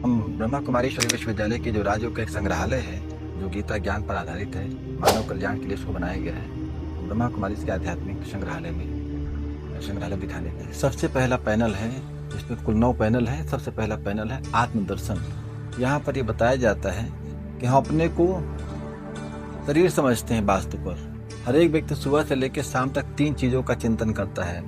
हम ब्रह्मा कुमारी ईश्वरीय विश्वविद्यालय के जो राज्यों का एक संग्रहालय है, जो गीता ज्ञान पर आधारित है, मानव कल्याण के लिए इसको बनाया गया है। ब्रह्मा कुमारी के आध्यात्मिक संग्रहालय दिखाने का सबसे पहला पैनल है, इसमें कुल 9 पैनल है। सबसे पहला पैनल है आत्मदर्शन। यहाँ पर ये बताया जाता है कि हम अपने को शरीर समझते हैं। वास्तु पर हर एक व्यक्ति सुबह से लेकर शाम तक 3 चीज़ों का चिंतन करता है।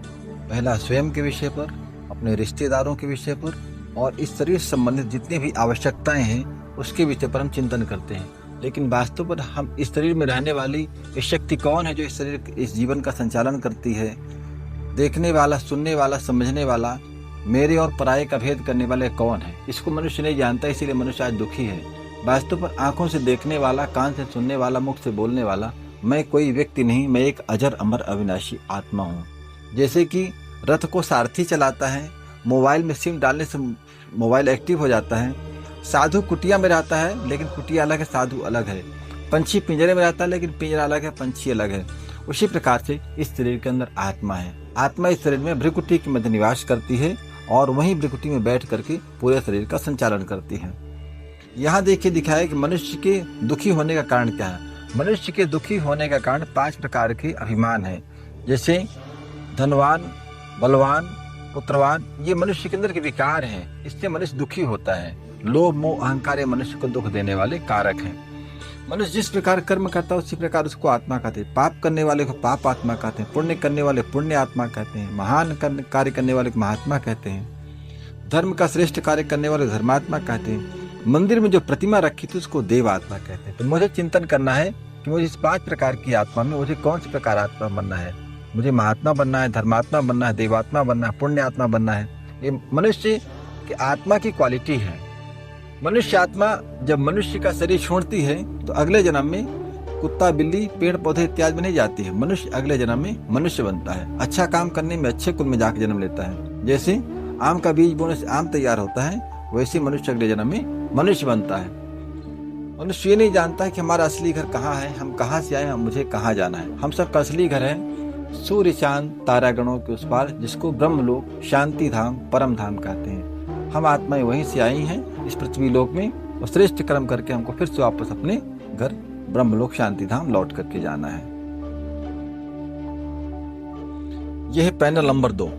पहला स्वयं के विषय पर, अपने रिश्तेदारों के विषय पर, और इस शरीर से संबंधित जितनी भी आवश्यकताएं हैं उसके विषय पर हम चिंतन करते हैं। लेकिन वास्तव पर हम इस शरीर में रहने वाली ये शक्ति कौन है जो इस जीवन का संचालन करती है? देखने वाला, सुनने वाला, समझने वाला, मेरे और पराये का भेद करने वाले कौन है? इसको मनुष्य नहीं जानता, इसीलिए मनुष्य आज दुखी है। वास्तव पर आंखों से देखने वाला, कान से सुनने वाला, मुख से बोलने वाला मैं कोई व्यक्ति नहीं, मैं एक अजर अमर अविनाशी आत्मा हूँ। जैसे कि रथ को सारथी चलाता है, मोबाइल में सिम डालने से मोबाइल एक्टिव हो जाता है। साधु कुटिया में रहता है लेकिन कुटिया अलग है, साधु अलग है। पंछी पिंजरे में रहता है लेकिन पिंजरा अलग है, पंछी अलग है। उसी प्रकार से इस शरीर के अंदर आत्मा है। आत्मा इस शरीर में भ्रिकुटी के मध्य निवास करती है और वहीं भ्रिकुटी में बैठ करके पूरे शरीर का संचालन करती है। यहाँ देखिए दिखाया कि मनुष्य के दुखी होने का कारण क्या है। मनुष्य के दुखी होने का कारण 5 प्रकार के अभिमान है, जैसे धनवान, बलवान, पुत्रवान। ये मनुष्य के अंदर के विकार हैं, इससे मनुष्य दुखी होता है। लोभ, मोह, अहंकार मनुष्य को दुख देने वाले कारक हैं। मनुष्य जिस प्रकार कर्म करता है उसी प्रकार उसको आत्मा कहते हैं। पाप करने वाले को पाप आत्मा कहते हैं, पुण्य करने वाले पुण्य आत्मा कहते हैं, महान कार्य करने वाले को महात्मा कहते हैं, धर्म का श्रेष्ठ कार्य करने वाले धर्मात्मा कहते हैं। मंदिर में जो प्रतिमा रखी थी उसको देव आत्मा कहते हैं। तो मुझे चिंतन करना है कि मुझे इस 5 प्रकार की आत्मा में मुझे कौन सी प्रकार आत्मा बनना है। मुझे महात्मा बनना है, धर्मात्मा बनना है, देवात्मा बनना है, पुण्य आत्मा बनना है। ये मनुष्य की आत्मा की क्वालिटी है। मनुष्य आत्मा जब मनुष्य का शरीर छोड़ती है तो अगले जन्म में कुत्ता, बिल्ली, पेड़ पौधे इत्यादि में नहीं जाती है। मनुष्य अगले जन्म में मनुष्य बनता है। अच्छा काम करने में अच्छे कुल में जाकर जन्म लेता है। जैसे आम का बीज बोने से आम तैयार होता है, वैसे मनुष्य अगले जन्म में मनुष्य बनता है। मनुष्य ये नहीं जानता है कि हमारा असली घर कहाँ है, हम कहाँ से आए हैं, मुझे कहाँ जाना है। हम सबका असली घर है सूर्य, चांद, तारागणों के उस पार, जिसको ब्रह्मलोक, शांति धाम, परम धाम कहते हैं। हम आत्माएं वहीं से आई हैं इस पृथ्वी लोक में, और श्रेष्ठ कर्म करके हमको फिर से वापस अपने घर ब्रह्मलोक शांति धाम लौट करके जाना है। यह है पैनल नंबर 2।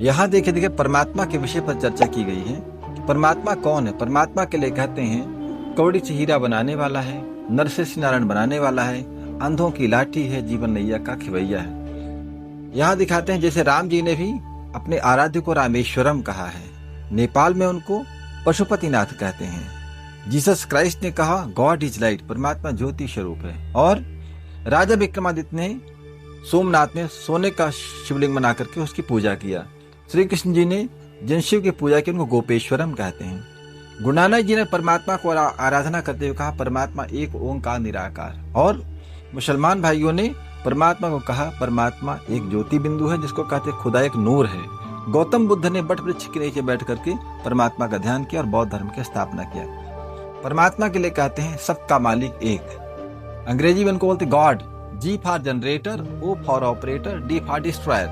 यहाँ देखिए परमात्मा के विषय पर चर्चा की गई है कि परमात्मा कौन है। परमात्मा के लिए कहते हैं कौड़ी से हीरा बनाने वाला है, नर से नारायण बनाने वाला है, अंधों की लाठी है, जीवन नैया का खिवैया है। यहाँ दिखाते हैं जैसे राम जी ने भी अपने आराध्य को रामेश्वरम कहा है। नेपाल में उनको पशुपतिनाथ कहते हैं। जीसस क्राइस्ट ने कहा गॉड इज लाइट, परमात्मा ज्योति स्वरूप है। और राजा विक्रमादित्य ने सोमनाथ में सोने का शिवलिंग बना करके उसकी पूजा किया। श्री कृष्ण जी ने जिन शिव की पूजा की उनको गोपेश्वरम कहते हैं। गुरु नानक जी ने परमात्मा को आराधना करते हुए कहा परमात्मा एक ओंकार निराकार। और मुसलमान भाइयों ने परमात्मा को कहा परमात्मा एक ज्योति बिंदु है, जिसको कहते खुदा एक नूर है। गौतम बुद्ध ने बट वृक्ष के नीचे बैठ करके परमात्मा का ध्यान किया और बौद्ध धर्म की स्थापना किया। परमात्मा के लिए कहते हैं सबका मालिक एक। अंग्रेजी में उनको बोलते God. G for generator, O for operator, D for destroyer.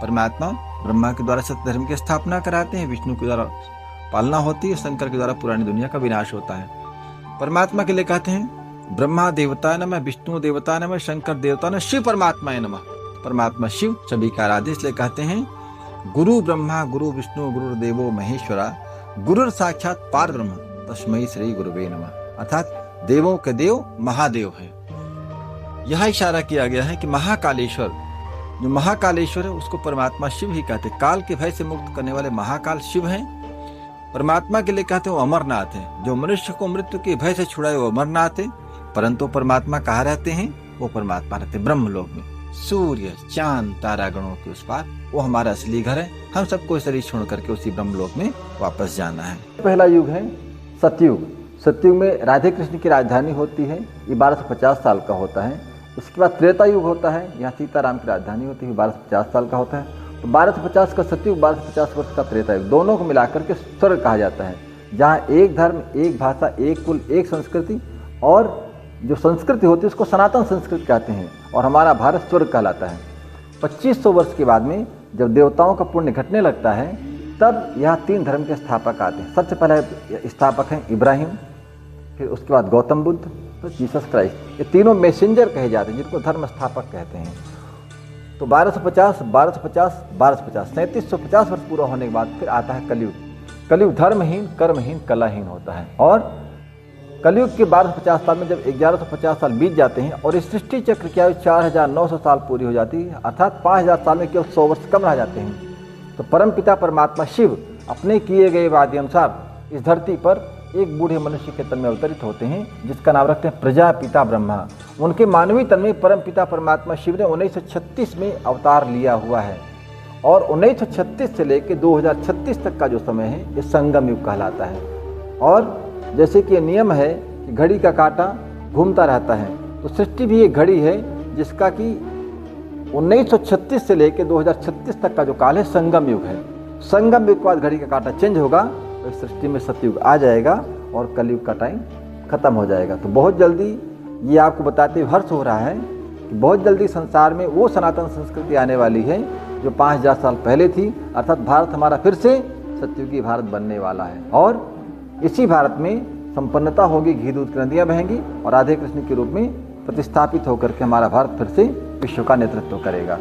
परमात्मा ब्रह्मा के द्वारा सत्य धर्म की स्थापना कराते हैं, विष्णु के द्वारा पालना होती है, शंकर के द्वारा पुरानी दुनिया का विनाश होता है। परमात्मा के लिए कहते हैं ब्रह्मा देवता नमः, विष्णु देवता नमः, शंकर देवता नमः, शिव परमात्मा नमः। परमात्मा शिव सभी का आराध्य, इसलिए कहते हैं गुरु ब्रह्मा गुरु विष्णु गुरु देवो महेश्वरा, गुरु साक्षात पार ब्रह्म तस्मै श्री गुरुवे नमः। अर्थात देवों के देव महादेव है। यह इशारा किया गया है कि महाकालेश्वर, जो महाकालेश्वर है उसको परमात्मा शिव ही कहते। काल के भय से मुक्त करने वाले महाकाल शिव हैं। परमात्मा के लिए कहते हैं वो अमरनाथ है, जो मनुष्य को मृत्यु के भय से छुड़ाए वो अमरनाथ है। परंतु परमात्मा कहाँ रहते हैं? वो परमात्मा रहते ब्रह्मलोक में, सूर्य, चांद, तारागणों के उस पार। वो हमारा असली घर है। हम सबको शरीर छोड़ करके उसी ब्रह्मलोक में वापस जाना है। पहला युग है सतयुग। सतयुग में राधे कृष्ण की राजधानी होती है, ये 1250 साल का होता है। इसके बाद त्रेता युग होता है, यहाँ सीताराम की राजधानी होती है, 1250 साल का होता है। तो 1250 का सतयुग, 1250 वर्ष का त्रेता युग, दोनों को मिलाकर के स्वर्ग कहा जाता है, जहाँ एक धर्म, एक भाषा, एक कुल, एक संस्कृति, और जो संस्कृति होती है उसको सनातन संस्कृति कहते हैं, और हमारा भारत स्वर्ग कहलाता है। 2500 वर्ष के बाद में जब देवताओं का पुण्य घटने लगता है तब यहाँ 3 धर्म के स्थापक आते हैं। सबसे पहले स्थापक हैं इब्राहिम, फिर उसके बाद गौतम बुद्ध, तो जीसस क्राइस्ट। ये तीनों मैसेंजर कहे जाते हैं जिनको धर्म स्थापक कहते हैं। तो 1250, 3750 वर्ष पूरा होने के बाद फिर आता है कलयुग। कलयुग धर्महीन, कर्महीन, कलाहीन होता है। और कलयुग के 1250 साल में जब 1150 साल बीत जाते हैं और इस सृष्टि चक्र की आयु 4900 साल पूरी हो जाती है, अर्थात 5000 साल में केवल 100 वर्ष कम रह जाते हैं, तो परमपिता परमात्मा शिव अपने किए गए वादे अनुसार इस धरती पर एक बूढ़े मनुष्य के तन में अवतरित होते हैं, जिसका नाम रखते हैं प्रजापिता ब्रह्मा। उनके मानवीय तन में परमपिता परमात्मा शिव ने 1936 में अवतार लिया हुआ है और 1936 से लेकर 2036 तक का जो समय है ये संगम युग कहलाता है। और जैसे कि नियम है कि घड़ी का कांटा घूमता रहता है, तो सृष्टि भी एक घड़ी है जिसका कि 1936 से लेकर 2036 तक का जो काल है संगम युग है। संगम युग के बाद घड़ी का कांटा चेंज होगा तो इस सृष्टि में सतयुग आ जाएगा और कलयुग का टाइम खत्म हो जाएगा। तो बहुत जल्दी ये आपको बताते हुए हर्ष हो रहा है कि बहुत जल्दी संसार में वो सनातन संस्कृति आने वाली है जो 5000 साल पहले थी, अर्थात भारत हमारा फिर से सतयुगी भारत बनने वाला है। और इसी भारत में संपन्नता होगी, घी दूध की नदियाँ बहेंगी और राधे कृष्ण के रूप में प्रतिस्थापित होकर के हमारा भारत फिर से विश्व का नेतृत्व करेगा।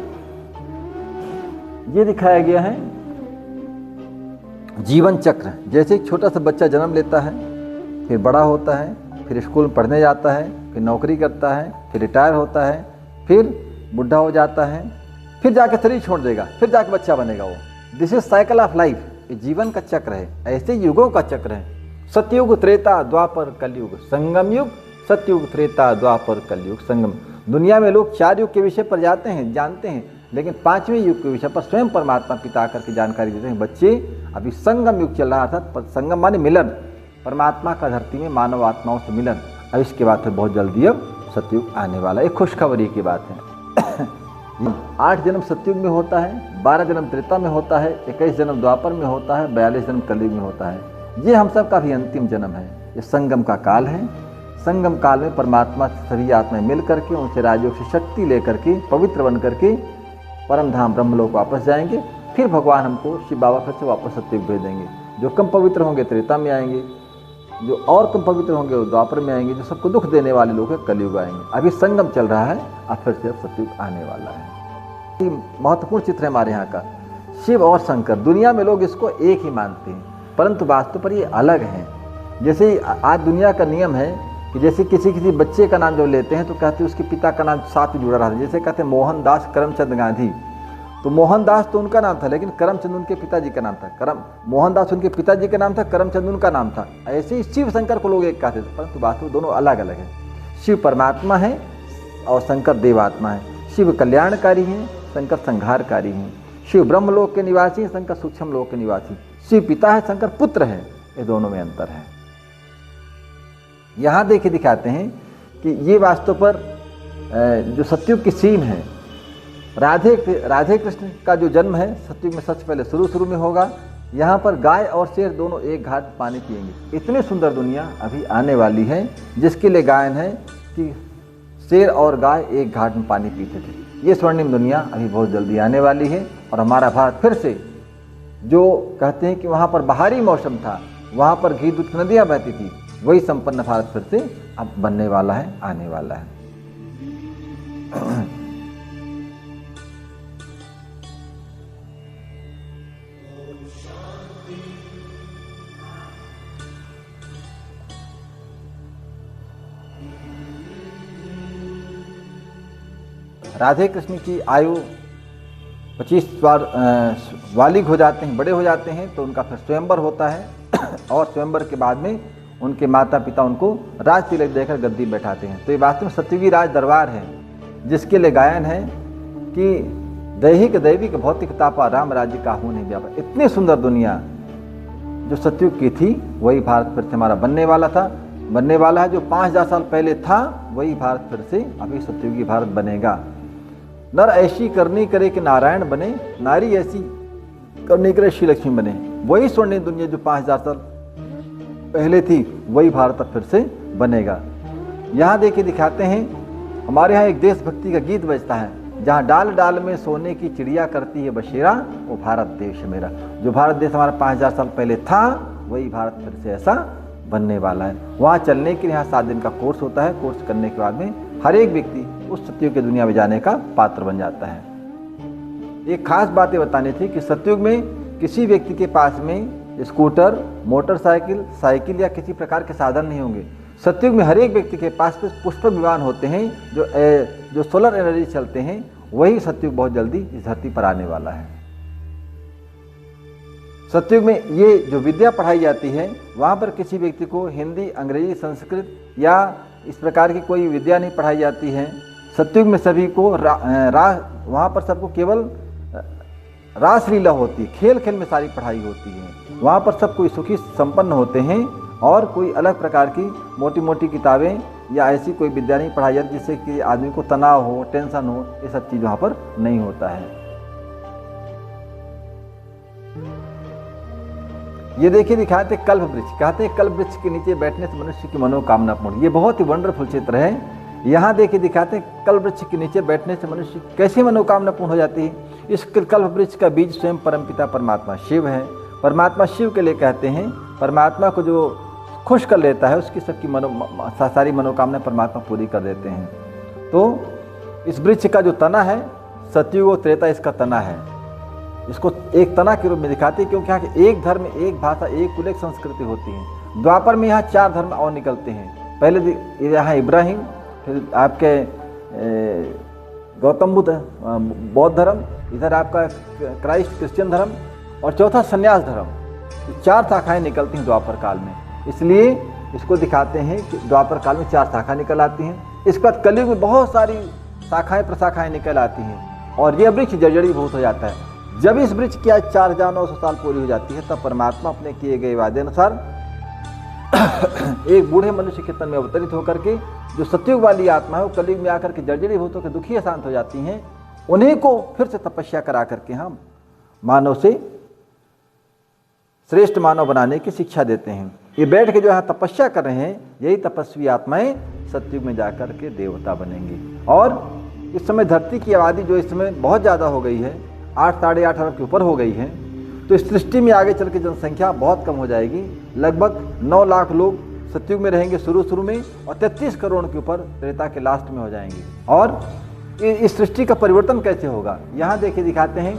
ये दिखाया गया है जीवन चक्र। जैसे एक छोटा सा बच्चा जन्म लेता है, फिर बड़ा होता है, फिर स्कूल में पढ़ने जाता है, फिर नौकरी करता है, फिर रिटायर होता है, फिर बुढ़ा हो जाता है, फिर जाके शरीर छोड़ देगा, फिर जाके बच्चा बनेगा वो। This is cycle of life. ये जीवन का चक्र है, ऐसे युगों का चक्र है। सतयुग, त्रेता, द्वापर, कलयुग, संगम युग। सतयुग, त्रेता, द्वापर, कलयुग, संगम। दुनिया में लोग 4 युग के विषय पर जाते हैं, जानते हैं, लेकिन 5वें युग के विषय पर स्वयं परमात्मा पिता आकर के जानकारी देते हैं। बच्चे अभी संगम युग चल रहा था, संगम माने मिलन, परमात्मा का धरती में मानव आत्माओं से मिलन। अब इसके बाद फिर बहुत जल्दी अब सतयुग आने वाला है। एक खुशखबरी की बात है। 8 जन्म सतयुग में होता है, 12 जन्म त्रेता में होता है, 21 जन्म द्वापर में होता है, 42 जन्म कलयुग में होता है। ये हम सब का भी अंतिम जन्म है। ये संगम का काल है। संगम काल में परमात्मा सभी आत्माएं मिल करके उनसे राजयोग से शक्ति लेकर के पवित्र बन करके परम धाम ब्रह्मलोक वापस जाएंगे। फिर भगवान हमको शिव बाबा फिर से वापस सतयुग भेज देंगे। जो कम पवित्र होंगे त्रेता में आएंगे, जो और कम पवित्र होंगे वो द्वापर में आएंगे, जो सबको दुख देने वाले लोग हैं कलयुग आएंगे। अभी संगम चल रहा है, अब फिर से सतयुग आने वाला है। ये महत्वपूर्ण चित्र है हमारे यहाँ का। शिव और शंकर, दुनिया में लोग इसको एक ही मानते हैं, परंतु वास्तव पर ये अलग हैं। जैसे आज दुनिया का नियम है कि जैसे किसी बच्चे का नाम जो लेते हैं तो कहते हैं उसके पिता का नाम साथ ही जुड़ा रहा था। जैसे कहते हैं मोहनदास करमचंद गांधी, तो मोहनदास तो उनका नाम था, लेकिन करमचंद उनके पिताजी का नाम था। मोहनदास उनके पिताजी का नाम था, करमचंद उनका नाम था। ऐसे ही शिव शंकर को लोग एक कहते थे, परंतु वास्तव दोनों अलग अलग हैं। शिव परमात्मा है और शंकर देवात्मा है। शिव कल्याणकारी हैं, शंकर संहारकारी हैं। शिव ब्रह्मलोक के निवासी हैं, शंकर सूक्ष्म लोक के निवासी। शिव पिता है, शंकर पुत्र है। ये दोनों में अंतर है। यहाँ देखिए दिखाते हैं कि ये वास्तव पर जो सतयुग की सीन है, राधे कृष्ण का जो जन्म है सतयुग में सबसे पहले शुरू में होगा। यहाँ पर गाय और शेर दोनों एक घाट पानी पिएंगे। इतनी सुंदर दुनिया अभी आने वाली है जिसके लिए गायन है कि शेर और गाय एक घाट में पानी पीते थे। ये स्वर्णिम दुनिया अभी बहुत जल्दी आने वाली है और हमारा भारत फिर से, जो कहते हैं कि वहाँ पर बाहरी मौसम था, वहाँ पर घी दूध की नदियाँ बहती थी, वही संपन्न भारत फिर से अब बनने वाला है, आने वाला है। राधे कृष्ण की आयु 25 बार बालिग हो जाते हैं, बड़े हो जाते हैं, तो उनका फिर स्वयंवर होता है और स्वयंवर के बाद में उनके माता पिता उनको राज तिलक देकर गद्दी बैठाते हैं। तो ये वास्तव में सतयुगी राज दरबार है, जिसके लिए गायन है कि दैहिक दैविक भौतिक तापा राम राज्य का हो नहीं व्यापा। इतनी सुंदर दुनिया जो सतयुग की थी वही भारत फिर से हमारा बनने वाला था, बनने वाला है। जो 5000 साल पहले था वही भारत फिर से अभी सतयुगी भारत बनेगा। नर ऐसी करनी करे कि नारायण बने, नारी ऐसी करनी करे श्री लक्ष्मी बने। वही स्वर्णिम दुनिया जो 5000 साल पहले थी वही भारत अब फिर से बनेगा। यहाँ देखिए दिखाते हैं, हमारे यहाँ एक देशभक्ति का गीत बजता है, जहाँ डाल डाल में सोने की चिड़िया करती है बसेरा, वो भारत देश है मेरा। जो भारत देश हमारा 5000 साल पहले था, वही भारत फिर से ऐसा बनने वाला है। वहाँ चलने के लिए यहाँ 7 दिन का कोर्स होता है। कोर्स करने के बाद में हर एक व्यक्ति उस सतयुग की दुनिया में जाने का पात्र बन जाता है। एक खास बात ये बतानी थी कि सतयुग में किसी व्यक्ति के पास में स्कूटर, मोटरसाइकिल, साइकिल या किसी प्रकार के साधन नहीं होंगे। सतयुग में हर एक व्यक्ति के पास पुष्पक विमान होते हैं जो सोलर एनर्जी चलते हैं। वही सतयुग बहुत जल्दी इस धरती पर आने वाला है। सतयुग में ये जो विद्या पढ़ाई जाती है, वहाँ पर किसी व्यक्ति को हिंदी, अंग्रेजी, संस्कृत या इस प्रकार की कोई विद्या नहीं पढ़ाई जाती है। सतयुग में सभी को वहाँ पर सबको केवल रासलीला होती है, खेल खेल में सारी पढ़ाई होती है। वहाँ पर सब कोई सुखी संपन्न होते हैं और कोई अलग प्रकार की मोटी मोटी किताबें या ऐसी कोई विद्या नहीं पढ़ाई जाती जिससे कि आदमी को तनाव हो, टेंशन हो। ये सब चीज़ वहाँ पर नहीं होता है। ये देखिए दिखाते हैं कल्प वृक्ष। कहते हैं कल्प वृक्ष के नीचे बैठने से मनुष्य की मनोकामना पूर्ण। ये बहुत ही वंडरफुल चित्र है। यहाँ देखिए दिखाते हैं कल्प वृक्ष के नीचे बैठने से मनुष्य कैसे मनोकामना पूर्ण हो जाती है। इस कल्प वृक्ष का बीज स्वयं परमपिता परमात्मा शिव है। परमात्मा शिव के लिए कहते हैं, परमात्मा को जो खुश कर लेता है उसकी सबकी सारी मनोकामना परमात्मा पूरी कर देते हैं। तो इस वृक्ष का जो तना है, सतयुग और त्रेता इसका तना है। इसको एक तना के रूप में दिखाते हैं क्योंकि यहाँ के एक धर्म, एक भाषा, एक कुल, एक संस्कृति होती है। द्वापर में यहाँ 4 धर्म और निकलते हैं। पहले यहाँ इब्राहिम, फिर आपके गौतम बुद्ध बौद्ध धर्म, इधर आपका क्राइस्ट क्रिश्चियन धर्म और चौथा संन्यास धर्म। 4 शाखाएँ निकलती हैं द्वापर काल में। इसलिए इसको दिखाते हैं कि द्वापर काल में 4 शाखा निकल आती हैं। इसके बाद कलयुग में बहुत सारी शाखाएँ प्रशाखाएँ निकल आती हैं और ये वृक्ष जर्जरीभूत हो जाता है। जब इस वृक्ष की आज 4900 साल पूरी हो जाती है, तब परमात्मा अपने किए गए वादे अनुसार एक बूढ़े मनुष्य के तन में अवतरित होकर के जो सतयुग वाली आत्मा है वो कलयुग में आकर के जर्जरीभूत होकर दुखी अशांत हो जाती हैं। उन्हीं को फिर से तपस्या करा करके हम मानव से श्रेष्ठ मानव बनाने की शिक्षा देते हैं। ये बैठ के जो यहाँ तपस्या कर रहे हैं, यही तपस्वी आत्माएं सतयुग में जाकर के देवता बनेंगी। और इस समय धरती की आबादी जो इस समय बहुत ज़्यादा हो गई है, 8 साढ़े 8 अरब के ऊपर हो गई है, तो इस सृष्टि में आगे चल के जनसंख्या बहुत कम हो जाएगी। लगभग 9 लाख लोग सतयुग में रहेंगे शुरू में और 33 करोड़ के ऊपर त्रेता के लास्ट में हो जाएंगे। और इस सृष्टि का परिवर्तन कैसे होगा, यहाँ देखिए दिखाते हैं।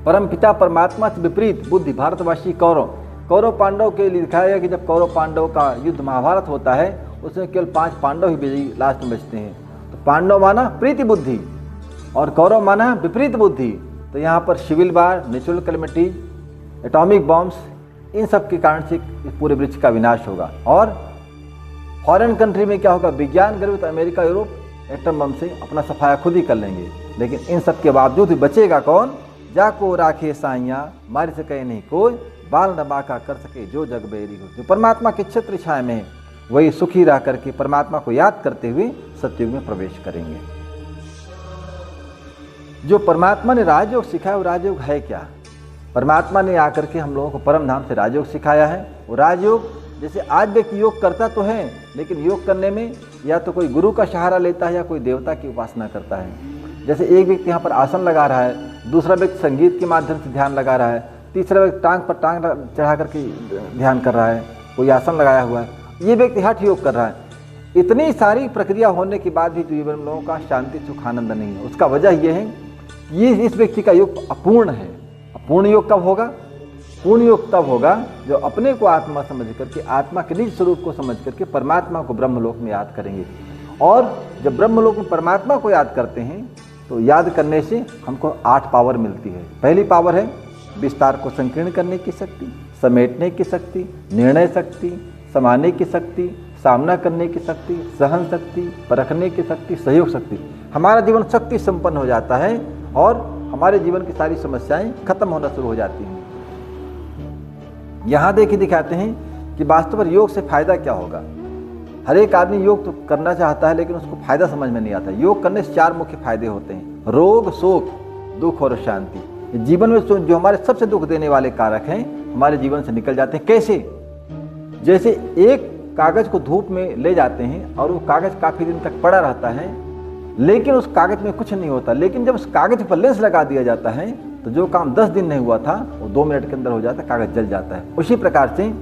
परमपिता परमात्मा से विपरीत बुद्धि भारतवासी कौरव पांडव के लिए दिखाया गया कि जब कौरव पांडव का युद्ध महाभारत होता है, उसमें केवल 5 पांडव ही विजयी लास्ट में बचते हैं। तो पांडव माना प्रीति बुद्धि और कौरव माना विपरीत बुद्धि। तो यहाँ पर civil war, natural calamities, atomic bombs, इन सब के कारण से इस पूरे वृक्ष का विनाश होगा। और फॉरेन कंट्री में क्या होगा, विज्ञान गर्वित अमेरिका, यूरोप एटम बम से अपना सफाया खुद ही कर लेंगे। लेकिन इन सब के बावजूद भी बचेगा कौन, जाको राखे साइया मार सके नहीं कोई, बाल न बाका कर सके जो जग बेरी हो। जो परमात्मा के छत्र छाया में है, वही सुखी रह करके परमात्मा को याद करते हुए सतयुग में प्रवेश करेंगे। जो परमात्मा ने राजयोग सिखाया, वो राजयोग है क्या? परमात्मा ने आकर के हम लोगों को परम धाम से राजयोग सिखाया है। वो राजयोग, जैसे आज व्यक्ति योग करता तो है, लेकिन योग करने में या तो कोई गुरु का सहारा लेता है या कोई देवता की उपासना करता है। जैसे एक व्यक्ति यहाँ पर आसन लगा रहा है, दूसरा व्यक्ति संगीत के माध्यम से ध्यान लगा रहा है, तीसरा व्यक्ति टांग पर टांग चढ़ा करके ध्यान कर रहा है, कोई आसन लगाया हुआ है, ये व्यक्ति हठ योग कर रहा है। इतनी सारी प्रक्रिया होने के बाद भी जीवन में लोगों का शांति सुख आनंद नहीं है। उसका वजह यह है, ये इस व्यक्ति का योग अपूर्ण है। अपूर्ण योग कब होगा? पूर्ण योग तब होगा जो अपने को आत्मा समझ करके, आत्मा के निज स्वरूप को समझ करके परमात्मा को ब्रह्मलोक में याद करेंगे। और जब ब्रह्मलोक में परमात्मा को याद करते हैं तो याद करने से हमको 8 पावर मिलती है। पहली पावर है विस्तार को संकीर्ण करने की शक्ति, समेटने की शक्ति, निर्णय शक्ति, समाने की शक्ति, सामना करने की शक्ति, सहन शक्ति, परखने की शक्ति, सहयोग शक्ति। हमारा जीवन शक्ति संपन्न हो जाता है और हमारे जीवन की सारी समस्याएं खत्म होना शुरू हो जाती हैं। यहाँ देखिए दिखाते हैं कि वास्तव में योग से फायदा क्या होगा। हर एक आदमी योग तो करना चाहता है, लेकिन उसको फायदा समझ में नहीं आता। योग करने से 4 मुख्य फायदे होते हैं: रोग, शोक, दुख और शांति। जीवन में जो हमारे सबसे दुख देने वाले कारक हैं, हमारे जीवन से निकल जाते हैं। कैसे? जैसे एक कागज को धूप में ले जाते हैं और वो कागज काफी दिन तक पड़ा रहता है, लेकिन उस कागज में कुछ नहीं होता। लेकिन जब उस कागज पर लेंस लगा दिया जाता है तो जो काम 10 दिन नहीं हुआ था वो 2 मिनट के अंदर हो जाता है, कागज जल जाता है। उसी प्रकार से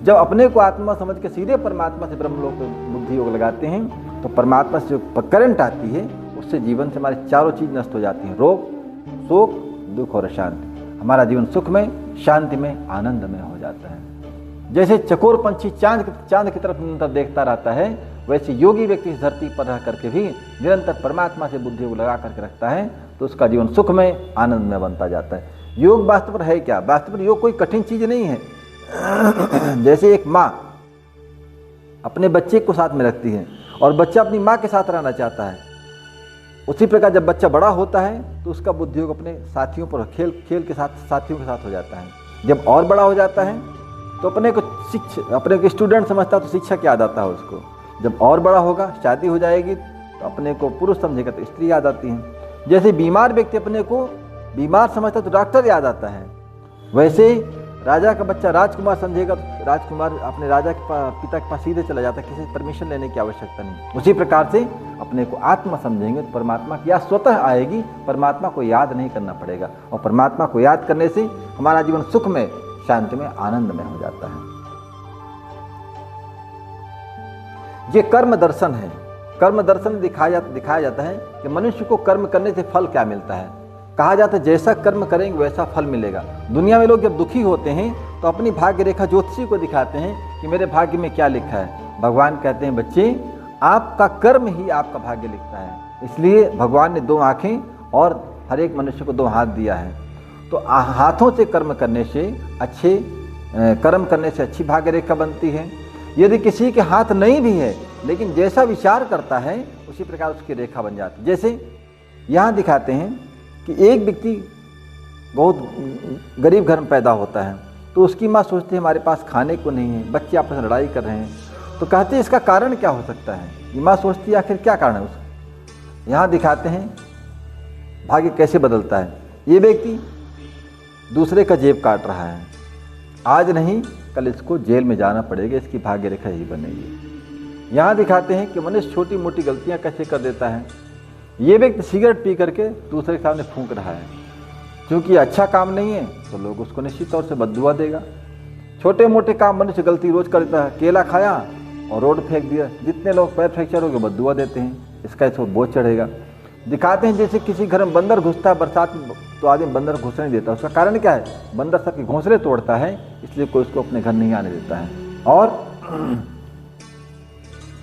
जब अपने को आत्मा समझ के सीधे परमात्मा से ब्रह्मलोक में बुद्धि योग लगाते हैं तो परमात्मा से जो करंट आती है उससे जीवन से हमारी चारों चीज नष्ट हो जाती हैं, रोग, शोक, दुख और अशांति। हमारा जीवन सुख में, शांति में, आनंद में हो जाता है। जैसे चकोर पंछी चांद की तरफ निरंतर देखता रहता है, वैसे योगी व्यक्ति इस धरती पर रह करके भी निरंतर परमात्मा से बुद्धि को लगा करके रखता है तो उसका जीवन सुख में, आनंद में बनता जाता है। योग वास्तव में है क्या? वास्तव में योग कोई कठिन चीज नहीं है। जैसे एक माँ अपने बच्चे को साथ में रखती है और बच्चा अपनी माँ के साथ रहना चाहता है, उसी प्रकार जब बच्चा बड़ा होता है तो उसका बुद्धि योग अपने साथियों पर खेल के साथ साथियों के साथ हो जाता है। जब और बड़ा हो जाता है तो अपने को स्टूडेंट समझता है तो शिक्षक याद आता है उसको। जब और बड़ा होगा, शादी हो जाएगी तो अपने को पुरुष समझेगा तो स्त्री याद आती है। जैसे बीमार व्यक्ति अपने को बीमार समझता है तो डॉक्टर याद आता है, वैसे राजा का बच्चा राजकुमार समझेगा तो राजकुमार अपने राजा के पिता के पास सीधे चला जाता है, किसी परमिशन लेने की आवश्यकता नहीं। उसी प्रकार से अपने को आत्मा समझेंगे तो परमात्मा की याद स्वतः आएगी, परमात्मा को याद नहीं करना पड़ेगा। और परमात्मा को याद करने से हमारा जीवन सुख में, शांति में, आनंद में हो जाता है। ये कर्म दर्शन है। कर्म दर्शन में दिखाया जाता है कि मनुष्य को कर्म करने से फल क्या मिलता है। कहा जाता है जैसा कर्म करेंगे वैसा फल मिलेगा। दुनिया में लोग जब दुखी होते हैं तो अपनी भाग्य रेखा ज्योतिषी को दिखाते हैं कि मेरे भाग्य में क्या लिखा है। भगवान कहते हैं बच्चे, आपका कर्म ही आपका भाग्य लिखता है। इसलिए भगवान ने 2 आँखें और हर एक मनुष्य को 2 हाथ दिया है। तो हाथों से कर्म करने से अच्छी भाग्य रेखा बनती है। यदि किसी के हाथ नहीं भी है लेकिन जैसा विचार करता है उसी प्रकार उसकी रेखा बन जाती है। जैसे यहाँ दिखाते हैं कि एक व्यक्ति बहुत गरीब घर में पैदा होता है तो उसकी माँ सोचती है हमारे पास खाने को नहीं है, बच्चे आपस में लड़ाई कर रहे हैं, तो कहते हैं इसका कारण क्या हो सकता है। ये माँ सोचती है आखिर क्या कारण है उसका। यहाँ दिखाते हैं भाग्य कैसे बदलता है। ये व्यक्ति दूसरे का जेब काट रहा है, आज नहीं कल इसको जेल में जाना पड़ेगा, इसकी भाग्य रेखा यही बनेगी। यहाँ दिखाते हैं कि मनुष्य छोटी मोटी गलतियाँ कैसे कर देता है। ये व्यक्ति सिगरेट पी करके दूसरे के सामने फूंक रहा है, क्योंकि अच्छा काम नहीं है तो लोग उसको निश्चित तौर से बद्दुआ देगा। छोटे मोटे काम मनुष्य गलती रोज करता है, केला खाया और रोड फेंक दिया, जितने लोग पैर फ्रैक्चर हो गए बद्दुआ देते हैं, इसका इसको बोझ चढ़ेगा। दिखाते हैं जैसे किसी घर में बंदर घुसता है बरसात में तो आदमी बंदर घुसने नहीं देता, उसका कारण क्या है? बंदर सबके घोंसले तोड़ता है, इसलिए कोई उसको अपने घर नहीं आने देता है। और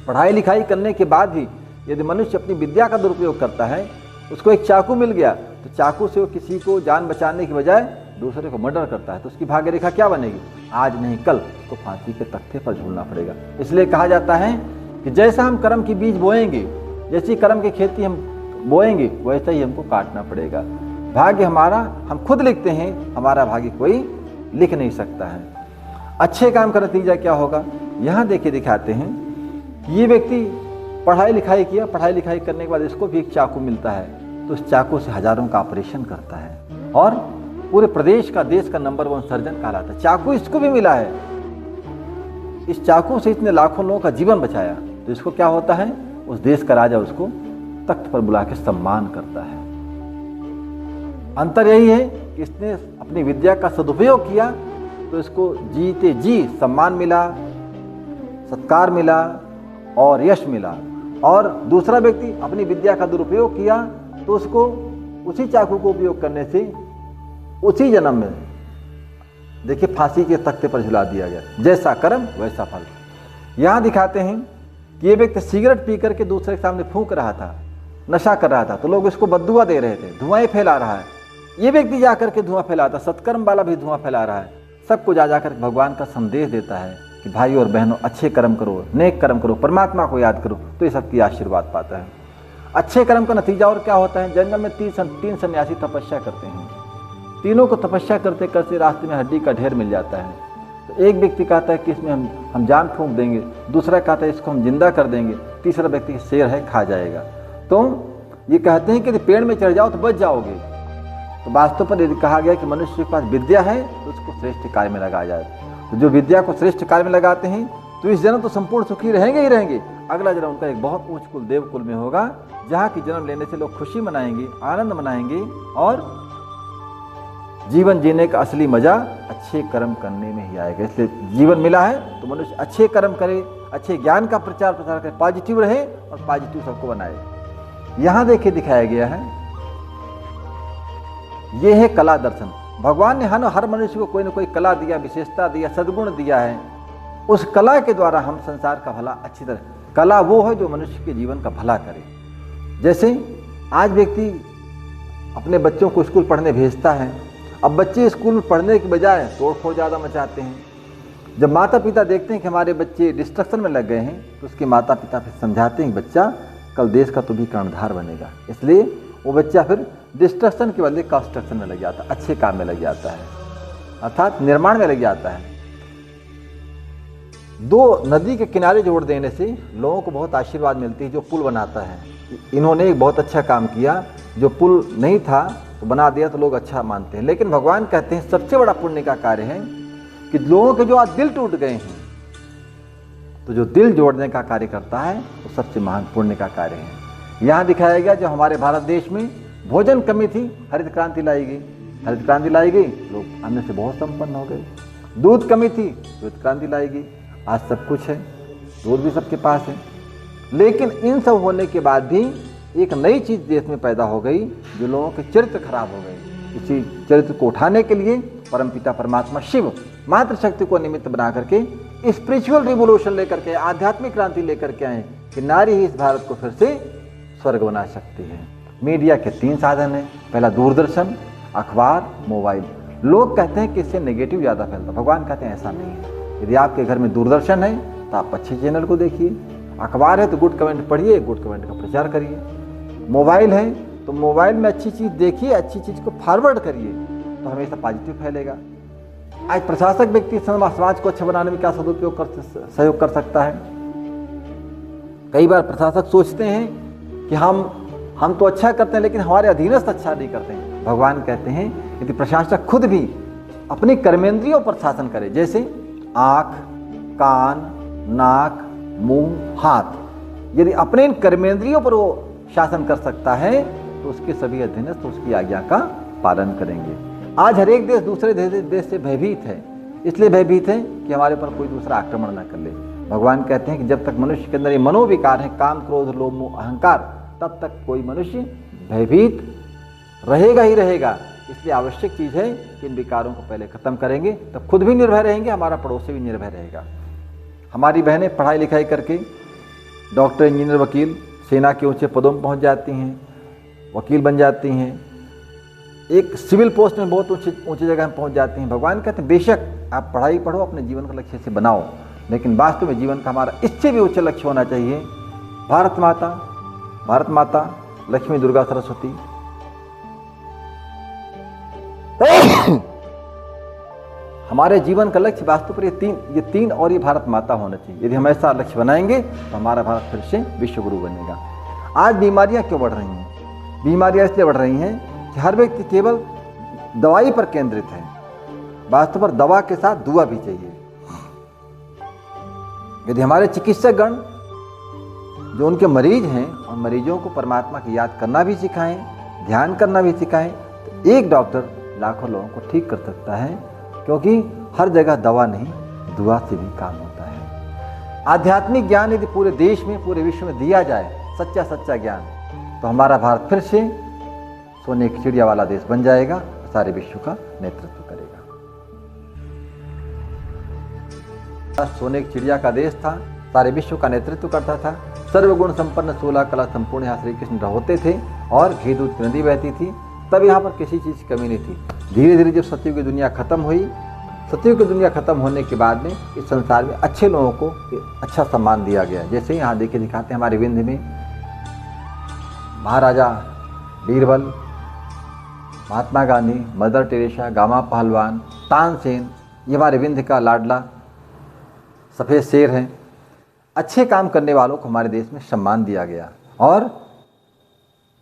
पढ़ाई लिखाई करने के बाद भी यदि मनुष्य अपनी विद्या का दुरुपयोग करता है, उसको एक चाकू मिल गया तो चाकू से वो किसी को जान बचाने की बजाय दूसरे को मर्डर करता है, तो उसकी भाग्य रेखा क्या बनेगी? आज नहीं कल उसको फांसी के तख्ते पर झूलना पड़ेगा। इसलिए कहा जाता है कि जैसा हम कर्म की बीज बोएंगे, जैसी कर्म की खेती हम बोएंगे वैसा ही हमको काटना पड़ेगा। भाग्य हमारा हम खुद लिखते हैं, हमारा भाग्य कोई लिख नहीं सकता है। अच्छे काम का नतीजा क्या होगा? यहाँ देखिए दिखाते हैं कि ये व्यक्ति पढ़ाई लिखाई किया, पढ़ाई लिखाई करने के बाद इसको भी एक चाकू मिलता है तो उस चाकू से हजारों का ऑपरेशन करता है और पूरे प्रदेश का, देश का नंबर 1 सर्जन कहलाता है। चाकू इसको भी मिला है, इस चाकू से इसने लाखों लोगों का जीवन बचाया, तो इसको क्या होता है? उस देश का राजा उसको तख्त पर बुला के सम्मान करता है। अंतर यही है कि इसने अपनी विद्या का सदुपयोग किया तो इसको जीते जी सम्मान मिला, सत्कार मिला और यश मिला, और दूसरा व्यक्ति अपनी विद्या का दुरुपयोग किया तो उसको उसी चाकू को उपयोग करने से उसी जन्म में देखिए फांसी के तख्ते पर झुला दिया गया। जैसा कर्म वैसा फल। यहाँ दिखाते हैं कि ये व्यक्ति सिगरेट पी करके दूसरे के सामने फूंक रहा था, नशा कर रहा था, तो लोग इसको बद्दुआ दे रहे थे, धुआं फैला रहा है। ये व्यक्ति जाकर के धुआं फैलाता, सत्कर्म वाला भी धुआं फैला रहा है, सबको जा जाकर भगवान का संदेश देता है कि भाई और बहनों अच्छे कर्म करो, नेक कर्म करो, परमात्मा को याद करो, तो ये सबकी आशीर्वाद पाता है। अच्छे कर्म का नतीजा और क्या होता है? जंगल में 3 सन्यासी तपस्या करते हैं, तीनों को तपस्या करते करते रास्ते में हड्डी का ढेर मिल जाता है। तो एक व्यक्ति कहता है कि इसमें हम जान फूंक देंगे, दूसरा कहता है इसको हम जिंदा कर देंगे, तीसरा व्यक्ति शेर है खा जाएगा। तो ये कहते हैं कि यदि पेड़ में चढ़ जाओ तो बच जाओगे। तो वास्तव पर यदि कहा गया कि मनुष्य के पास विद्या है तो उसको श्रेष्ठ कार्य में लगाया जाए। तो जो विद्या को श्रेष्ठ कार्य में लगाते हैं तो इस जन्म तो संपूर्ण सुखी रहेंगे ही रहेंगे। अगला जन्म उनका एक बहुत ऊंच कुल देव कुल में होगा, जहाँ की जन्म लेने से लोग खुशी मनाएंगे, आनंद मनाएंगे और जीवन जीने का असली मजा अच्छे कर्म करने में ही आएगा। इसलिए जीवन मिला है तो मनुष्य अच्छे कर्म करे, अच्छे ज्ञान का प्रचार प्रसार करे, पॉजिटिव रहे और पॉजिटिव सबको बनाए। यहाँ देखिए दिखाया गया है, ये है कला दर्शन। भगवान ने हर मनुष्य को कोई ना कोई कला दिया, विशेषता दिया, सद्गुण दिया है। उस कला के द्वारा हम संसार का भला अच्छी तरह, कला वो है जो मनुष्य के जीवन का भला करे। जैसे आज व्यक्ति अपने बच्चों को स्कूल पढ़ने भेजता है, अब बच्चे स्कूल में पढ़ने के बजाय तोड़फोड़ ज़्यादा मचाते हैं। जब माता पिता देखते हैं कि हमारे बच्चे डिस्ट्रक्शन में लग गए हैं, तो उसके माता पिता फिर समझाते हैं कि बच्चा कल देश का तो भी कर्णधार बनेगा। इसलिए वो बच्चा फिर डिस्ट्रक्शन के बदले कंस्ट्रक्शन में लग जाता है, अच्छे काम में लग जाता है, अर्थात निर्माण में लग जाता है। दो नदी के किनारे जोड़ देने से लोगों को बहुत आशीर्वाद मिलती है। जो पुल बनाता है, इन्होंने एक बहुत अच्छा काम किया, जो पुल नहीं था तो बना दिया तो लोग अच्छा मानते हैं। लेकिन भगवान कहते हैं सबसे बड़ा पुण्य का कार्य है कि लोगों के जो आज दिल टूट गए हैं, तो जो दिल जोड़ने का कार्य करता है वो सबसे महान पुण्य का कार्य है। यहाँ दिखाया गया, जो हमारे भारत देश में भोजन कमी थी, हरित क्रांति लाई गई। हरित क्रांति लाई गई, लोग अन्न से बहुत संपन्न हो गए। दूध कमी थी, हरित क्रांति लाई गई, आज सब कुछ है, दूध भी सबके पास है। लेकिन इन सब होने के बाद भी एक नई चीज़ देश में पैदा हो गई, जो लोगों के चरित्र खराब हो गए। इसी चरित्र को उठाने के लिए परमपिता परमात्मा शिव मातृशक्ति को निमित्त बना करके स्पिरिचुअल रिवोल्यूशन लेकर के, आध्यात्मिक क्रांति लेकर के आए कि नारी ही इस भारत को फिर से स्वर्ग बना सकती है। मीडिया के 3 साधन हैं, पहला दूरदर्शन, अखबार, मोबाइल। लोग कहते हैं कि इससे नेगेटिव ज़्यादा फैलता, भगवान कहते हैं ऐसा नहीं है। यदि आपके घर में दूरदर्शन है तो आप अच्छे चैनल को देखिए, अखबार है तो गुड कमेंट पढ़िए, गुड कमेंट का प्रचार करिए, मोबाइल है तो मोबाइल में अच्छी चीज़ देखिए, अच्छी चीज़ को फॉरवर्ड करिए, तो हमेशा पॉजिटिव फैलेगा। आज प्रशासक व्यक्ति समाज को अच्छा बनाने में क्या सहयोग कर सकता है। कई बार प्रशासक सोचते हैं कि हम तो अच्छा करते हैं, लेकिन हमारे अधीनस्थ अच्छा नहीं करते हैं। भगवान कहते हैं यदि प्रशासक खुद भी अपनी कर्मेंद्रियों पर शासन करे, जैसे आँख, कान, नाक, मुंह, हाथ, यदि अपने इन कर्मेंद्रियों पर वो शासन कर सकता है तो उसके सभी अधीनस्थ उसकी आज्ञा का पालन करेंगे। आज हर एक देश दूसरे देश से भयभीत है, इसलिए भयभीत है कि हमारे पर कोई दूसरा आक्रमण न कर ले। भगवान कहते हैं कि जब तक मनुष्य के अंदर ये मनोविकार है, काम, क्रोध, लोभ, मोह, अहंकार, तब तक कोई मनुष्य भयभीत रहेगा ही रहेगा। इसलिए आवश्यक चीज़ है कि इन विकारों को पहले खत्म करेंगे, तब खुद भी निर्भय रहेंगे, हमारा पड़ोसी भी निर्भय रहेगा। हमारी बहनें पढ़ाई लिखाई करके डॉक्टर, इंजीनियर, वकील, सेना के ऊंचे पदों में पहुंच जाती हैं, वकील बन जाती हैं, एक सिविल पोस्ट में बहुत ऊंची जगह में पहुंच जाती हैं। भगवान कहते हैं बेशक आप पढ़ाई पढ़ो, अपने जीवन का लक्ष्य से बनाओ, लेकिन वास्तव में जीवन का हमारा इससे भी उच्च लक्ष्य होना चाहिए। भारत माता लक्ष्मी, दुर्गा, सरस्वती हमारे जीवन का लक्ष्य वास्तव पर ये तीन और ये भारत माता होना चाहिए। यदि हम ऐसा लक्ष्य बनाएंगे तो हमारा भारत फिर से विश्व गुरु बनेगा। आज बीमारियां क्यों बढ़ रही हैं? बीमारियां इसलिए बढ़ रही हैं कि हर व्यक्ति केवल दवाई पर केंद्रित है। वास्तव पर दवा के साथ दुआ भी चाहिए। यदि हमारे चिकित्सक गण जो उनके मरीज हैं और मरीजों को परमात्मा की याद करना भी सिखाएं, ध्यान करना भी सिखाएं, तो एक डॉक्टर लाखों लोगों को ठीक कर सकता है, क्योंकि हर जगह दवा नहीं, दुआ से भी काम होता है। आध्यात्मिक ज्ञान यदि पूरे देश में, पूरे विश्व में दिया जाए, सच्चा ज्ञान, तो हमारा भारत फिर से सोने की चिड़िया वाला देश बन जाएगा, सारे विश्व का नेतृत्व करेगा। सोने की चिड़िया का देश था, सारे विश्व का नेतृत्व करता था, सर्वगुण संपन्न 16 कला संपूर्ण यहाँ श्री कृष्ण होते थे और घी दूध की नदी बहती थी। तब यहाँ पर किसी चीज़ की कमी नहीं थी। धीरे धीरे जब सतयुग की दुनिया खत्म हुई, सतयुग की दुनिया खत्म होने के बाद में इस संसार में अच्छे लोगों को अच्छा सम्मान दिया गया। जैसे यहाँ देखिए दिखाते हैं हमारे विंध्य में महाराजा Birbal, Mahatma Gandhi, mother Teresa, gamma पहलवान, तानसेन, ये हमारे विंध्य का लाडला सफ़ेद शेर हैं। अच्छे काम करने वालों को हमारे देश में सम्मान दिया गया और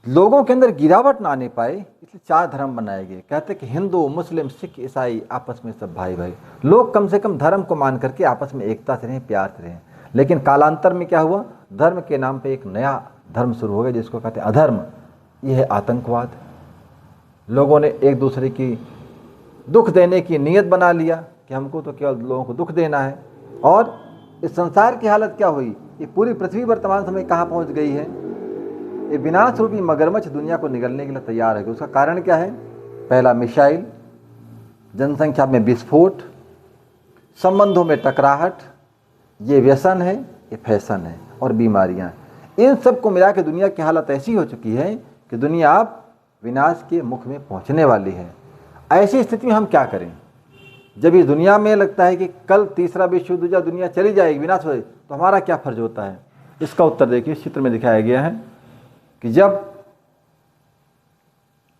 लोगों के अंदर गिरावट ना आने पाए, इसलिए 4 धर्म बनाए गए। कहते कि हिंदू, मुस्लिम, सिख, ईसाई आपस में सब भाई भाई। लोग कम से कम धर्म को मान करके आपस में एकता से रहें, प्यार से रहें। लेकिन कालांतर में क्या हुआ, धर्म के नाम पे एक नया धर्म शुरू हो गया जिसको कहते हैं अधर्म। यह है आतंकवाद। लोगों ने एक दूसरे की दुख देने की नीयत बना लिया कि हमको तो केवल लोगों को दुख देना है। और इस संसार की हालत क्या हुई, ये पूरी पृथ्वी वर्तमान समय कहाँ पहुँच गई है, ये विनाश रूपी मगरमच्छ दुनिया को निगलने के लिए तैयार है। उसका कारण क्या है, पहला मिसाइल, जनसंख्या में विस्फोट, संबंधों में टकराहट, ये व्यसन है, ये फैशन है, और बीमारियां। इन सब को मिला के दुनिया की हालत ऐसी हो चुकी है कि दुनिया अब विनाश के मुख में पहुंचने वाली है। ऐसी स्थिति में हम क्या करें, जब इस दुनिया में लगता है कि कल तीसरा विश्व युद्ध या दुनिया चली जाएगी, विनाश हो जाएगी, तो हमारा क्या फर्ज होता है। इसका उत्तर देखिए, इस चित्र में दिखाया गया है कि जब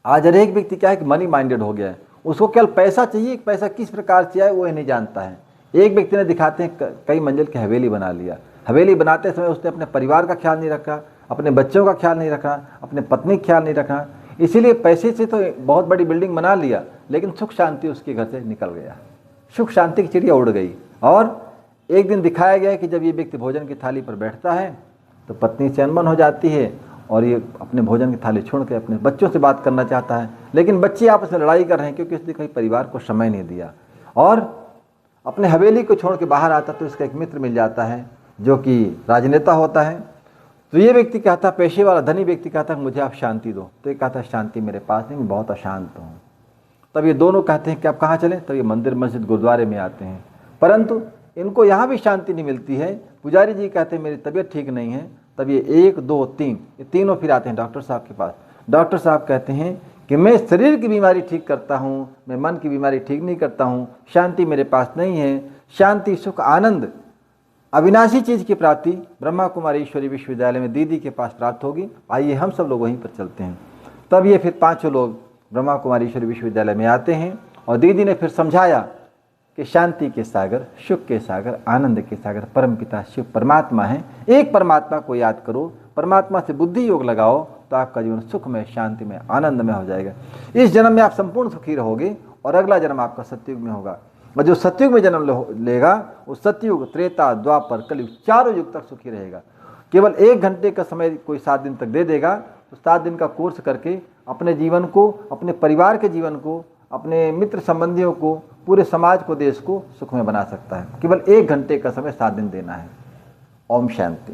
आज हर एक व्यक्ति क्या है कि मनी माइंडेड हो गया है, उसको केवल पैसा चाहिए, पैसा किस प्रकार से आए वो नहीं जानता है। एक व्यक्ति ने दिखाते हैं कई मंजिल की हवेली बना लिया, हवेली बनाते समय उसने अपने परिवार का ख्याल नहीं रखा, अपने बच्चों का ख्याल नहीं रखा, अपने पत्नी का ख्याल नहीं रखा, इसीलिए पैसे से तो बहुत बड़ी बिल्डिंग बना लिया, लेकिन सुख शांति उसके घर से निकल गया, सुख शांति की चिड़िया उड़ गई। और एक दिन दिखाया गया कि जब ये व्यक्ति भोजन की थाली पर बैठता है तो पत्नी से अनबन हो जाती है और ये अपने भोजन की थाली छोड़ के अपने बच्चों से बात करना चाहता है, लेकिन बच्चे आपस में लड़ाई कर रहे हैं क्योंकि उसने कहीं परिवार को समय नहीं दिया। और अपने हवेली को छोड़ के बाहर आता तो इसका एक मित्र मिल जाता है जो कि राजनेता होता है। तो ये व्यक्ति कहता, पेशे वाला धनी व्यक्ति कहता है मुझे आप शांति दो, तो ये कहता शांति मेरे पास नहीं, मैं बहुत अशांत हूँ। तब ये दोनों कहते हैं कि आप कहाँ चलें, तब ये मंदिर मस्जिद गुरुद्वारे में आते हैं, परंतु इनको यहाँ भी शांति नहीं मिलती है। पुजारी जी कहते हैं मेरी तबीयत ठीक नहीं है, तब ये 1 2 3 ये तीनों फिर आते हैं डॉक्टर साहब के पास। डॉक्टर साहब कहते हैं कि मैं शरीर की बीमारी ठीक करता हूँ, मैं मन की बीमारी ठीक नहीं करता हूँ, शांति मेरे पास नहीं है। शांति, सुख, आनंद, अविनाशी चीज़ की प्राप्ति ब्रह्मा कुमारी ईश्वरी विश्वविद्यालय में दीदी के पास प्राप्त होगी। आइए हम सब लोग वहीं पर चलते हैं। तब ये फिर 5 लोग ब्रह्मा कुमारी ईश्वरी विश्वविद्यालय में आते हैं और दीदी ने फिर समझाया कि शांति के सागर, सुख के सागर, आनंद के सागर परमपिता शिव परमात्मा है। एक परमात्मा को याद करो, परमात्मा से बुद्धि योग लगाओ तो आपका जीवन सुख में, शांति में, आनंद में हो जाएगा। इस जन्म में आप संपूर्ण सुखी रहोगे और अगला जन्म आपका सतयुग में होगा। और जो सतयुग में जन्म लेगा वो सतयुग, त्रेता, द्वापर, कलयुग 4 युग तक सुखी रहेगा। केवल 1 घंटे का समय कोई 7 दिन तक दे देगा तो 7 दिन का कोर्स करके अपने जीवन को, अपने परिवार के जीवन को, अपने मित्र संबंधियों को, पूरे समाज को, देश को सुख में बना सकता है। केवल 1 घंटे का समय 7 दिन देना है। ओम शांति।